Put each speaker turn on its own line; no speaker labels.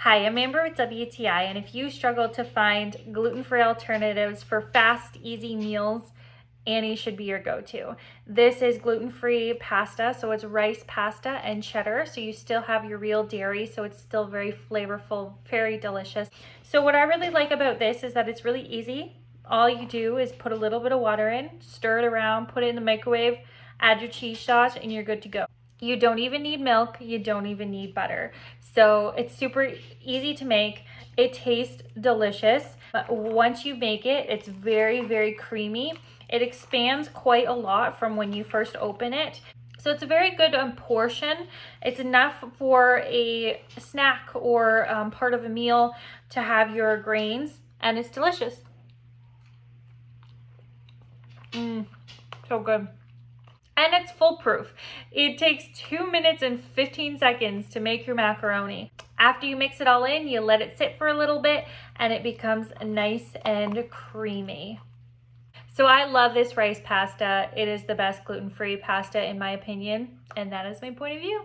Hi, I'm Amber with WTI, and if you struggle to find gluten-free alternatives for fast, easy meals, Annie should be your go-to. This is gluten-free pasta, so it's rice pasta and cheddar, so you still have your real dairy, so it's still very flavorful, very delicious. So what I really like about this is that it's really easy. All you do is put a little bit of water in, stir it around, put it in the microwave, add your cheese sauce, and you're good to go. You don't even need milk, you don't even need butter. So it's super easy to make. It tastes delicious. Once you make it, it's very, very creamy. It expands quite a lot from when you first open it. So it's a very good portion. It's enough for a snack or part of a meal to have your grains, and it's delicious. So good. And it's foolproof. It takes 2 minutes and 15 seconds to make your macaroni. After you mix it all in, you let it sit for a little bit and it becomes nice and creamy. So I love this rice pasta. It is the best gluten-free pasta in my opinion, and that is my point of view.